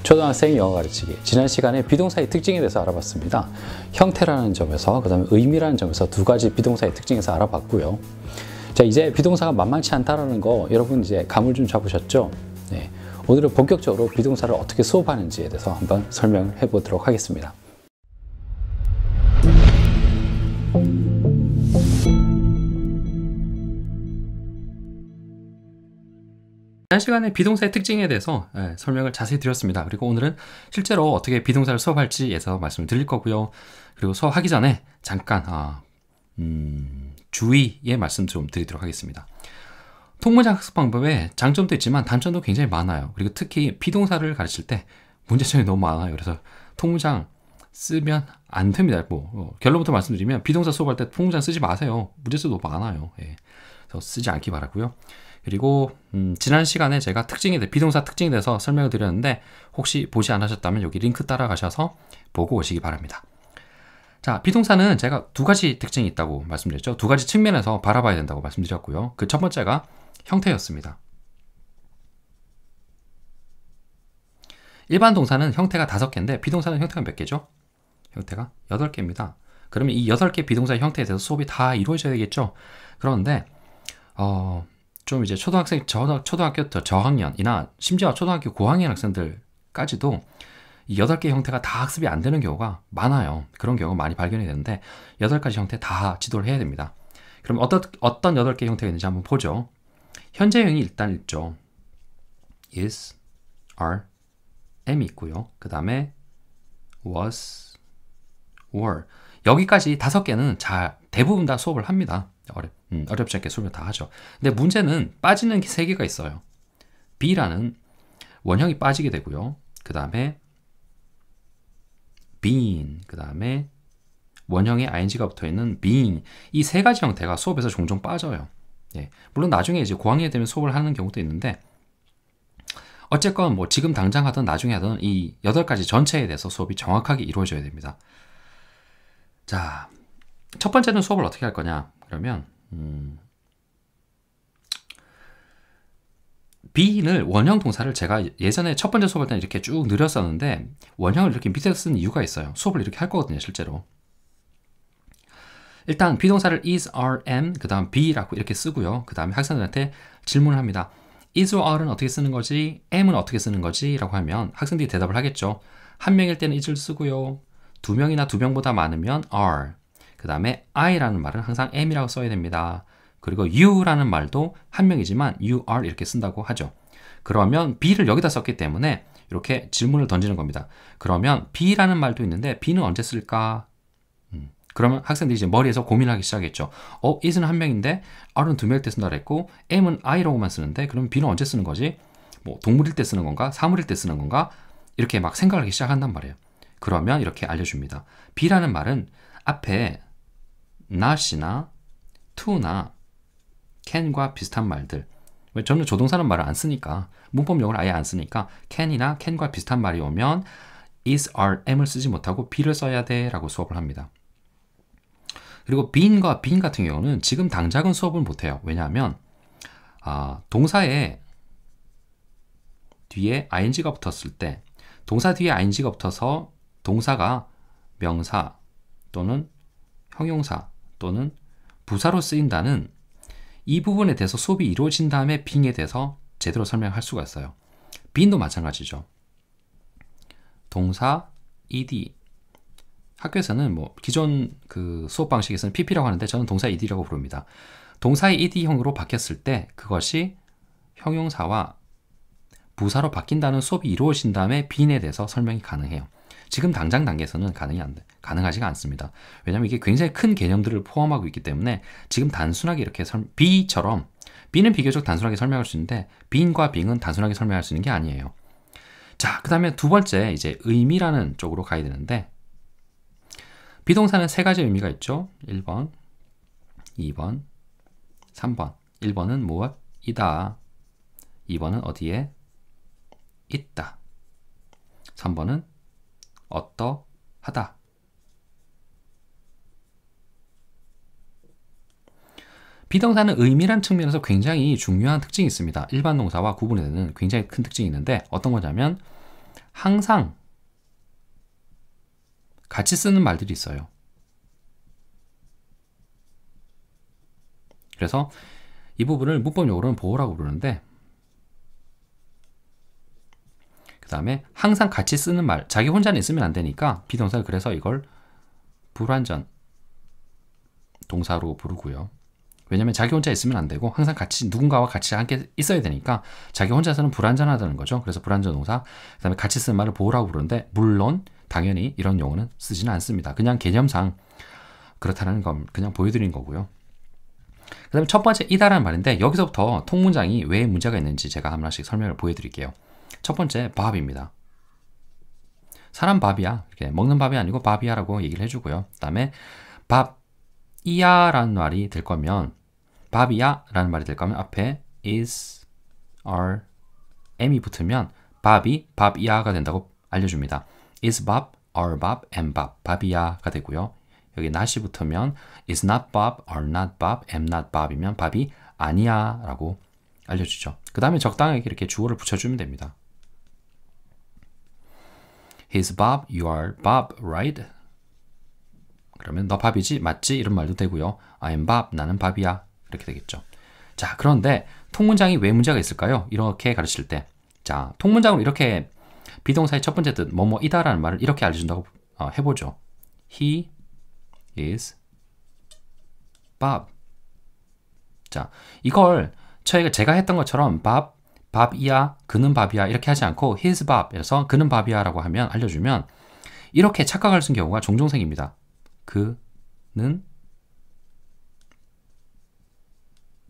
초등학생 영어 가르치기. 지난 시간에 비동사의 특징에 대해서 알아봤습니다. 형태라는 점에서, 그 다음에 의미라는 점에서 두 가지 비동사의 특징에서 알아봤고요. 자, 이제 비동사가 만만치 않다라는 거 여러분 이제 감을 좀 잡으셨죠? 네. 오늘은 본격적으로 비동사를 어떻게 수업하는지에 대해서 한번 설명을 해보도록 하겠습니다. 지난 시간에 비동사의 특징에 대해서 설명을 자세히 드렸습니다. 그리고 오늘은 실제로 어떻게 비동사를 수업할지에서 말씀을 드릴 거고요. 그리고 수업하기 전에 잠깐 주의의 말씀 좀 드리도록 하겠습니다. 통문장 학습 방법에 장점도 있지만 단점도 굉장히 많아요. 그리고 특히 비동사를 가르칠 때 문제점이 너무 많아요. 그래서 통문장 쓰면 안 됩니다. 결론부터 말씀드리면 비동사 수업할 때 통문장 쓰지 마세요. 문제점도 많아요. 그래서 쓰지 않기 바라고요. 그리고 지난 시간에 제가 비동사 특징에 대해서 설명을 드렸는데 혹시 보지 않으셨다면 여기 링크 따라가셔서 보고 오시기 바랍니다. 자, 비동사는 제가 두 가지 특징이 있다고 말씀드렸죠. 두 가지 측면에서 바라봐야 된다고 말씀드렸고요. 그 첫 번째가 형태였습니다. 일반 동사는 형태가 5개인데 비동사는 형태가 몇 개죠? 형태가 8개입니다. 그러면 이 8개 비동사의 형태에 대해서 수업이 다 이루어져야 되겠죠? 그런데 좀 이제 초등학교 저학년이나 심지어 초등학교 고학년 학생들까지도 이 8개 형태가 다 학습이 안 되는 경우가 많아요. 그런 경우가 많이 발견이 되는데 8가지 형태 다 지도를 해야 됩니다. 그럼 어떤 8개 형태가 있는지 한번 보죠. 현재형이 일단 있죠. is, are, am 있고요. 그 다음에 was, were. 여기까지 5개는 대부분 다 수업을 합니다. 어렵지 않게 수업을 다 하죠. 근데 문제는 빠지는 3개가 있어요. be라는 원형이 빠지게 되고요. 그 다음에 been, 그 다음에 원형에 ing가 붙어있는 being, 이 3가지 형태가 수업에서 종종 빠져요. 물론 나중에 이제 고학년이 되면 수업을 하는 경우도 있는데 어쨌건 지금 당장 하든 나중에 하든 이 8가지 전체에 대해서 수업이 정확하게 이루어져야 됩니다. 자, 첫 번째는 수업을 어떻게 할 거냐? 그러면 being을 원형 동사를 제가 예전에 첫 번째 수업할 때는 이렇게 쭉 늘렸었는데 원형을 이렇게 밑에서 쓴 이유가 있어요. 수업을 이렇게 할 거거든요, 실제로. 일단 비동사를 is, are, am, 그 다음 be라고 이렇게 쓰고요. 그 다음에 학생들한테 질문을 합니다. is와 are는 어떻게 쓰는 거지? am은 어떻게 쓰는 거지? 라고 하면 학생들이 대답을 하겠죠. 한 명일 때는 is를 쓰고요. 2명이나 2명보다 많으면 are. 그 다음에 I라는 말은 항상 am이라고 써야 됩니다. 그리고 you라는 말도 한 명이지만 you are 이렇게 쓴다고 하죠. 그러면 be를 여기다 썼기 때문에 이렇게 질문을 던지는 겁니다. 그러면 be라는 말도 있는데 be는 언제 쓸까? 그러면 학생들이 이제 머리에서 고민하기 시작했죠. is는 한 명인데 are는 2명일 때 쓴다 그랬고 am은 I라고만 쓰는데 그럼 be는 언제 쓰는 거지? 동물일 때 쓰는 건가? 사물일 때 쓰는 건가? 이렇게 막 생각을 하기 시작한단 말이에요. 그러면 이렇게 알려줍니다. be라는 말은 앞에 not이나 to나 can과 비슷한 말들, 저는 조동사는 말을 안 쓰니까 문법용어를 아예 안 쓰니까 can이나 can과 비슷한 말이 오면 is, are, am을 쓰지 못하고 be를 써야 돼 라고 수업을 합니다. 그리고 been과 been 같은 경우는 지금 당장은 수업을 못해요. 왜냐하면 동사에 뒤에 ing가 붙었을 때 동사 뒤에 ing가 붙어서 동사가 명사 또는 형용사 또는 부사로 쓰인다는 이 부분에 대해서 수업이 이루어진 다음에 being에 대해서 제대로 설명할 수가 있어요. being도 마찬가지죠. 동사 ed, 학교에서는 기존 그 수업 방식에서는 pp라고 하는데 저는 동사 ed라고 부릅니다. 동사의 ed형으로 바뀌었을 때 그것이 형용사와 부사로 바뀐다는 수업이 이루어진 다음에 being에 대해서 설명이 가능해요. 지금 당장 단계에서는 가능하지가 않습니다. 왜냐하면 이게 굉장히 큰 개념들을 포함하고 있기 때문에 지금 단순하게 이렇게 be는 비교적 단순하게 설명할 수 있는데 being과 being은 단순하게 설명할 수 있는 게 아니에요. 자, 그 다음에 두 번째 이제 의미라는 쪽으로 가야 되는데 비동사는 3가지 의미가 있죠. 1번, 2번, 3번. 1번은 무엇? 이다. 2번은 어디에? 있다. 3번은 어떠하다. 비동사는 의미란 측면에서 굉장히 중요한 특징이 있습니다. 일반 동사와 구분이 되는 굉장히 큰 특징이 있는데 어떤 거냐면 항상 같이 쓰는 말들이 있어요. 그래서 이 부분을 문법용어로는 보호라고 부르는데, 그 다음에 항상 같이 쓰는 말, 자기 혼자는 있으면 안 되니까 비동사를 그래서 이걸 불완전 동사로 부르고요. 왜냐면 자기 혼자 있으면 안 되고 항상 같이 누군가와 같이 함께 있어야 되니까 자기 혼자서는 불완전하다는 거죠. 그래서 불완전 동사, 그 다음에 같이 쓰는 말을 보호라고 부르는데, 물론 당연히 이런 용어는 쓰지는 않습니다. 그냥 개념상 그렇다는 건 그냥 보여드린 거고요. 그 다음에 첫 번째 이다라는 말인데, 여기서부터 통문장이 왜 문제가 있는지 제가 하나씩 설명을 보여드릴게요. 첫 번째 밥입니다. 사람 밥이야, 이렇게 먹는 밥이 아니고 밥이야 라고 얘기를 해주고요. 그 다음에 밥이야 라는 말이 될 거면, 밥이야 라는 말이 될 거면 앞에 is, are, am이 붙으면 밥이 밥이야가 된다고 알려줍니다. is 밥, are 밥, am 밥, 밥이야가 되고요. 여기 not이 붙으면 is not 밥, are not 밥, am not 밥이면 밥이 아니야 라고 알려주죠. 그 다음에 적당하게 이렇게 주어를 붙여주면 됩니다. He's Bob, you are Bob, right? 그러면 너 밥이지? 맞지? 이런 말도 되고요. I am Bob, 나는 밥이야. 이렇게 되겠죠. 자, 그런데 통문장이 왜 문제가 있을까요? 이렇게 가르칠 때. 자, 통문장으로 이렇게 비동사의 첫 번째 뜻, 뭐뭐이다 라는 말을 이렇게 알려준다고 해보죠. He is Bob. 자, 이걸 제가 했던 것처럼 밥이야, 그는 밥이야 이렇게 하지 않고 his Bob, 그래서 그는 밥이야 라고 하면 알려주면 이렇게 착각할 수 있는 경우가 종종 생깁니다. 그는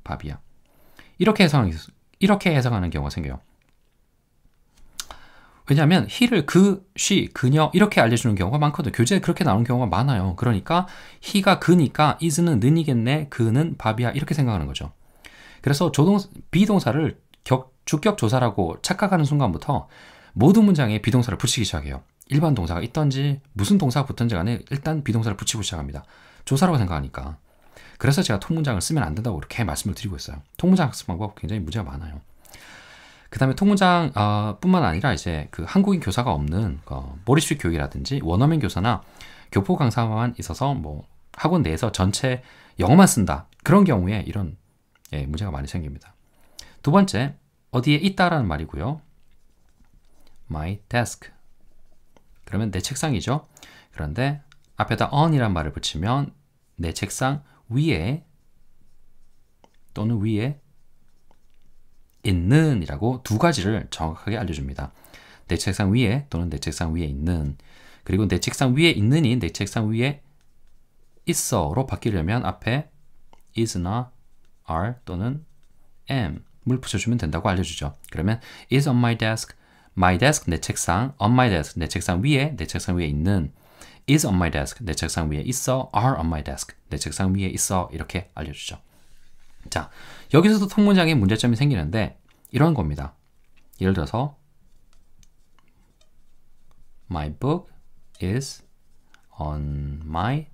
밥이야. 이렇게 해석하는 경우가 생겨요. 왜냐하면 he를 그, she, 그녀 이렇게 알려주는 경우가 많거든요. 교재에 그렇게 나오는 경우가 많아요. 그러니까 he가 그니까 is는 는이겠네, 그는 밥이야 이렇게 생각하는 거죠. 그래서 비동사를 주격조사라고 착각하는 순간부터 모든 문장에 비동사를 붙이기 시작해요. 일반 동사가 있던지 무슨 동사가 붙든지 간에 일단 비동사를 붙이고 시작합니다. 조사라고 생각하니까. 그래서 제가 통문장을 쓰면 안 된다고 그렇게 말씀을 드리고 있어요. 통문장 학습 방법 굉장히 문제가 많아요. 그 다음에 통문장 뿐만 아니라 이제 그 한국인 교사가 없는 모리슈 교육이라든지 원어민 교사나 교포 강사만 있어서 뭐 학원 내에서 전체 영어만 쓴다. 그런 경우에 이런 문제가 많이 생깁니다. 두 번째, 어디에 있다라는 말이고요. My desk. 그러면 내 책상이죠. 그런데 앞에다 on이라는 말을 붙이면 내 책상 위에 또는 위에 있는 이라고 두 가지를 정확하게 알려줍니다. 내 책상 위에 또는 내 책상 위에 있는, 그리고 내 책상 위에 있는이 내 책상 위에 있어로 바뀌려면 앞에 is나 are 또는 am을 붙여주면 된다고 알려주죠. 그러면 is on my desk 내 책상, on my desk 내 책상 위에 있는, is on my desk 내 책상 위에 있어, are on my desk 내 책상 위에 있어 이렇게 알려주죠. 자, 여기서도 통문장에 문제점이 생기는데 이런 겁니다. 예를 들어서 My book is on my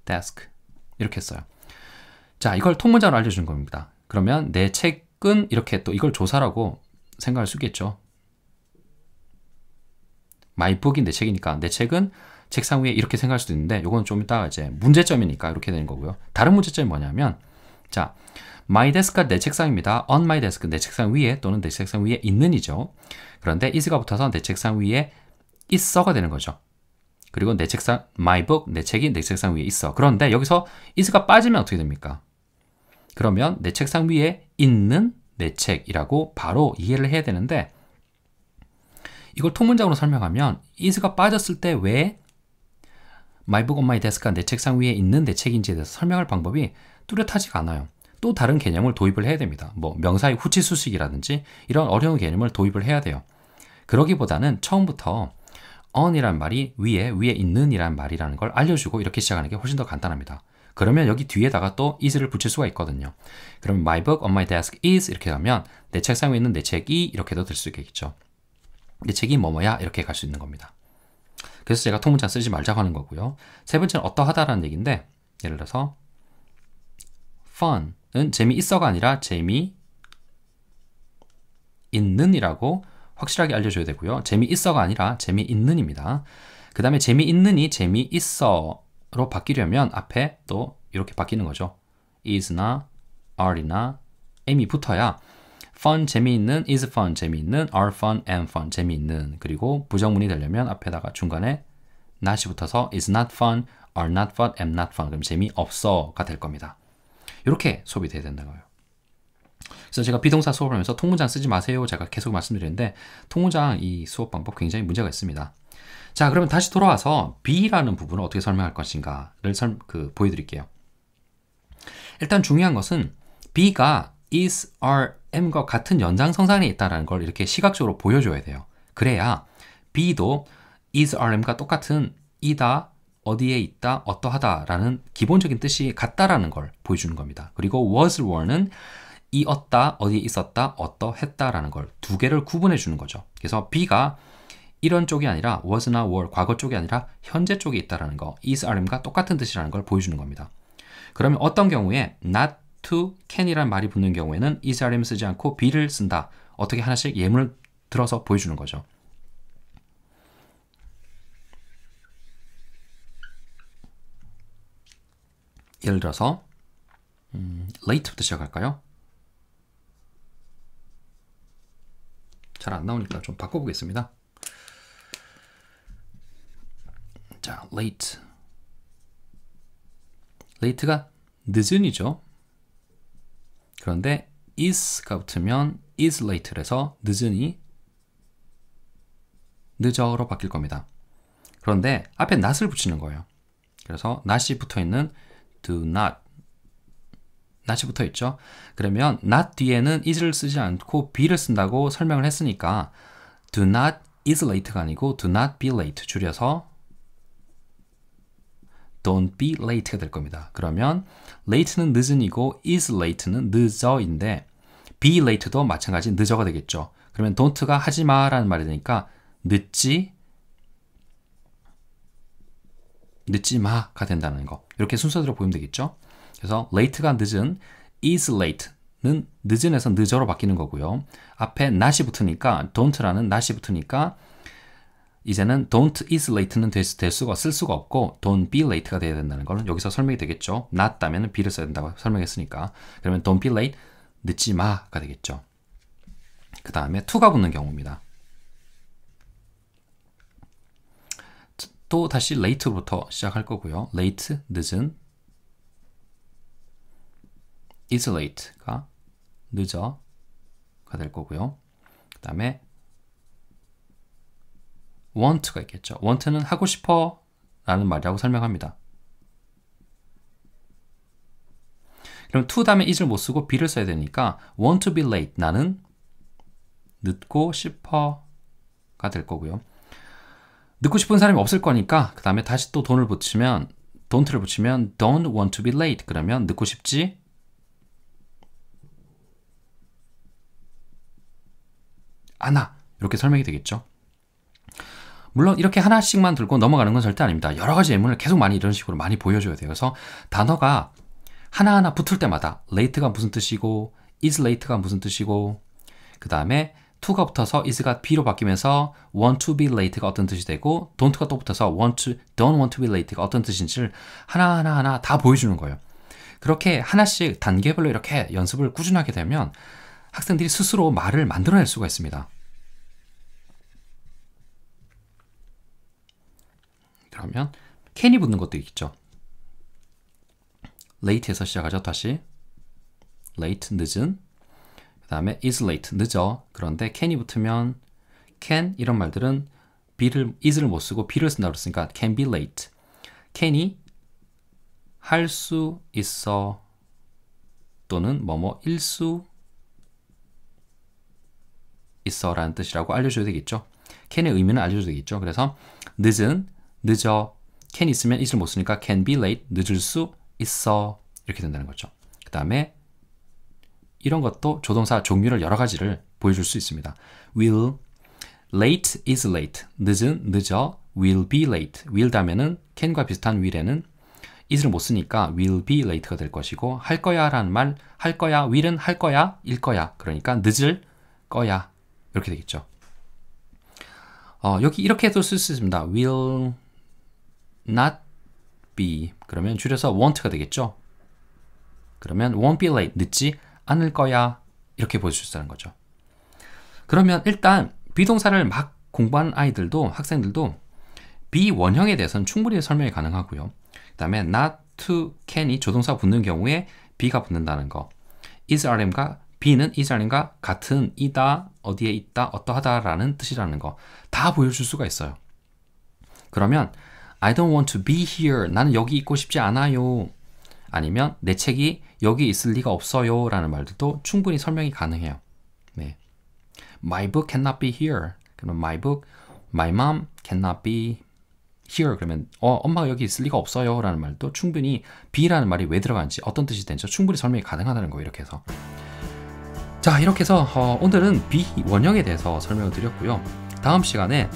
desk 이렇게 했어요. 자, 이걸 통문장으로 알려준 겁니다. 그러면 내 책은 이렇게 또 이걸 조사라고 생각할 수 있겠죠. My book이 내 책이니까 내 책은 책상 위에 이렇게 생각할 수도 있는데 이건 좀 이따 이제 문제점이니까 이렇게 되는 거고요. 다른 문제점이 뭐냐면, 자, my desk가 내 책상입니다. on my desk 내 책상 위에 또는 내 책상 위에 있는이죠. 그런데 is가 붙어서 내 책상 위에 있어가 되는 거죠. 그리고 내 책상, my book 내 책이 내 책상 위에 있어. 그런데 여기서 is가 빠지면 어떻게 됩니까? 그러면 내 책상 위에 있는 내 책이라고 바로 이해를 해야 되는데, 이걸 통문장으로 설명하면 is가 빠졌을 때 왜 my book on my desk가 내 책상 위에 있는 내 책인지에 대해서 설명할 방법이 뚜렷하지가 않아요. 또 다른 개념을 도입을 해야 됩니다. 뭐 명사의 후치수식이라든지 이런 어려운 개념을 도입을 해야 돼요. 그러기보다는 처음부터 on이란 말이 위에 있는 이란 말이라는 걸 알려주고 이렇게 시작하는 게 훨씬 더 간단합니다. 그러면 여기 뒤에다가 또 is를 붙일 수가 있거든요. 그러면 my book on my desk is 이렇게 하면 내 책상 위에 있는 내 책이 이렇게도 될 수 있겠죠. 내 책이 뭐뭐야 이렇게 갈 수 있는 겁니다. 그래서 제가 통문장 쓰지 말자고 하는 거고요. 세 번째는 어떠하다라는 얘기인데, 예를 들어서 fun은 재미있어가 아니라 재미있는이라고 확실하게 알려줘야 되고요. 재미있어가 아니라 재미있는입니다. 그 다음에 재미있는이 재미있어로 바뀌려면 앞에 또 이렇게 바뀌는 거죠. is나 are이나 am이 붙어야 fun 재미있는, is fun 재미있는, are fun, am fun 재미있는. 그리고 부정문이 되려면 앞에다가 중간에 not이 붙어서 is not fun, are not fun, am not fun. 그럼 재미없어가 될 겁니다. 이렇게 수업이 돼야 된다는 거예요. 그래서 제가 비동사 수업을 하면서 통문장 쓰지 마세요. 제가 계속 말씀드리는데 통문장 이 수업 방법 굉장히 문제가 있습니다. 자, 그러면 다시 돌아와서 be라는 부분을 어떻게 설명할 것인가를 보여드릴게요. 일단 중요한 것은 be가 is, are, am과 같은 연장선상에 있다는 걸 이렇게 시각적으로 보여줘야 돼요. 그래야 be도 is, are, am과 똑같은 이다, 어디에 있다, 어떠하다 라는 기본적인 뜻이 같다라는 걸 보여주는 겁니다. 그리고 was, were는 이었다, 어디에 있었다, 어떠했다 라는 걸 두 개를 구분해 주는 거죠. 그래서 be가 이런 쪽이 아니라 was나 were, 과거 쪽이 아니라 현재 쪽에 있다라는 거, is, are, am과 똑같은 뜻이라는 걸 보여주는 겁니다. 그러면 어떤 경우에 not to, can이라는 말이 붙는 경우에는 is, are, am 쓰지 않고 be를 쓴다. 어떻게 하나씩 예문을 들어서 보여주는 거죠. 예를 들어서 late부터 시작할까요? 잘 안 나오니까 좀 바꿔보겠습니다. 자, late. late가 늦은이죠. 그런데 is가 붙으면 is late에서 늦은이 늦어로 바뀔 겁니다. 그런데 앞에 not을 붙이는 거예요. 그래서 not이 붙어있는 do not, not이 붙어있죠. 그러면 not 뒤에는 is를 쓰지 않고 be를 쓴다고 설명을 했으니까 do not is late가 아니고 do not be late 줄여서 don't be late가 될 겁니다. 그러면 late는 늦은이고 is late는 늦어인데 be late도 마찬가지 늦어가 되겠죠. 그러면 don't가 하지마 라는 말이 되니까 늦지 마가 된다는 거. 이렇게 순서대로 보면 되겠죠. 그래서 late가 늦은, is late는 늦은에서 늦어로 바뀌는 거고요. 앞에 not이 붙으니까 don't라는 not이 붙으니까 이제는 don't is late는 쓸 수가 없고 don't be late가 돼야 된다는 걸 여기서 설명이 되겠죠. not 다면 be를 써야 된다고 설명했으니까. 그러면 don't be late, 늦지 마가 되겠죠. 그 다음에 to가 붙는 경우입니다. 또 다시 late부터 시작할 거고요. late, 늦은, is late가 늦어가 될 거고요. 그 다음에 want가 있겠죠. want는 하고 싶어 라는 말이라고 설명합니다. 그럼 to 다음에 is를 못 쓰고 be를 써야 되니까 want to be late, 나는 늦고 싶어가 될 거고요. 늦고 싶은 사람이 없을 거니까 그 다음에 다시 또 don't를 붙이면 don't want to be late, 그러면 늦고 싶지 않아, 이렇게 설명이 되겠죠. 물론 이렇게 하나씩만 들고 넘어가는 건 절대 아닙니다. 여러 가지 예문을 계속 많이 이런 식으로 많이 보여줘야 돼요. 그래서 단어가 하나하나 붙을 때마다 late가 무슨 뜻이고 is late가 무슨 뜻이고 그 다음에 to가 붙어서 is가 be로 바뀌면서 want to be late가 어떤 뜻이 되고 don't가 또 붙어서 don't want to be late가 어떤 뜻인지를 하나하나 다 보여주는 거예요. 그렇게 하나씩 단계별로 이렇게 연습을 꾸준하게 되면 학생들이 스스로 말을 만들어낼 수가 있습니다. 그러면 can이 붙는 것도 있죠. late에서 시작하죠. 다시 late, 늦은. 그 다음에 is late, 늦어. 그런데 can이 붙으면 can 이런 말들은 is를 못 쓰고 be를 쓴다고 했으니까 can be late. can이 할 수 있어 또는 뭐뭐일 수 있어 라는 뜻이라고 알려줘야 되겠죠. can의 의미는 알려줘야 되겠죠. 그래서 늦은, 늦어, can 있으면 is를 못 쓰니까 can be late, 늦을 수 있어 이렇게 된다는 거죠. 그 다음에 이런 것도 조동사 종류를 여러 가지를 보여줄 수 있습니다. will, late is late, 늦은, 늦어, will be late. will 다음에는 can과 비슷한 will에는 is를 못 쓰니까 will be late가 될 것이고 할 거야 라는 말, 할 거야, will은 할 거야, 일 거야. 그러니까 늦을 거야 이렇게 되겠죠. 여기 이렇게도 쓸 수 있습니다. will not be 그러면 줄여서 won't가 되겠죠. 그러면 won't be late 늦지 않을 거야 이렇게 보여줄 수 있다는 거죠. 그러면 일단 비동사를 막 공부하는 아이들도 학생들도 be 원형에 대해서는 충분히 설명이 가능하고요. 그 다음에 not to can이 조동사 붙는 경우에 be가 붙는다는 거, is rm과 be는 is rm과 같은 이다, 어디에 있다, 어떠하다라는 뜻이라는 거 다 보여줄 수가 있어요. 그러면 I don't want to be here. 나는 여기 있고 싶지 않아요. 아니면 내 책이 여기 있을 리가 없어요 라는 말들도 충분히 설명이 가능해요. 네. My book cannot be here. 그러면 my book, my mom cannot be here. 그러면 엄마가 여기 있을 리가 없어요 라는 말도 충분히 be라는 말이 왜 들어가는지 어떤 뜻이 되는지 충분히 설명이 가능하다는 거예요. 이렇게 해서 자 이렇게 해서 오늘은 be 원형에 대해서 설명을 드렸고요. 다음 시간에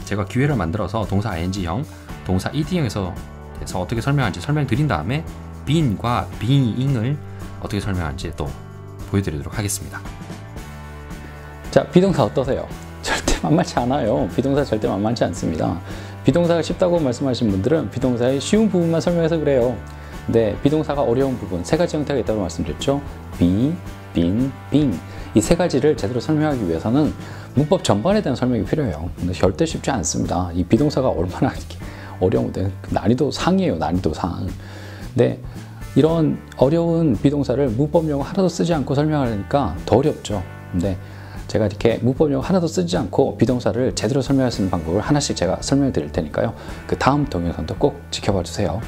제가 기회를 만들어서 동사 ing형, 동사 ed형에서 어떻게 설명하는지 설명드린 다음에 being과 being을 어떻게 설명하는지 또 보여드리도록 하겠습니다. 자, 비동사 어떠세요? 절대 만만치 않아요. 비동사 절대 만만치 않습니다. 비동사가 쉽다고 말씀하신 분들은 비동사의 쉬운 부분만 설명해서 그래요. 근데 비동사가 어려운 부분 세 가지 형태가 있다고 말씀드렸죠. be, been, being. 이 세 가지를 제대로 설명하기 위해서는 문법 전반에 대한 설명이 필요해요. 근데 절대 쉽지 않습니다. 이 비동사가 얼마나 이렇게 어려운데 난이도 상이에요. 난이도 상. 근데 이런 어려운 비동사를 문법 용어 하나도 쓰지 않고 설명하려니까 더 어렵죠. 근데 제가 이렇게 문법 용어 하나도 쓰지 않고 비동사를 제대로 설명할 수 있는 방법을 하나씩 제가 설명해 드릴 테니까요. 그 다음 동영상도 꼭 지켜봐 주세요.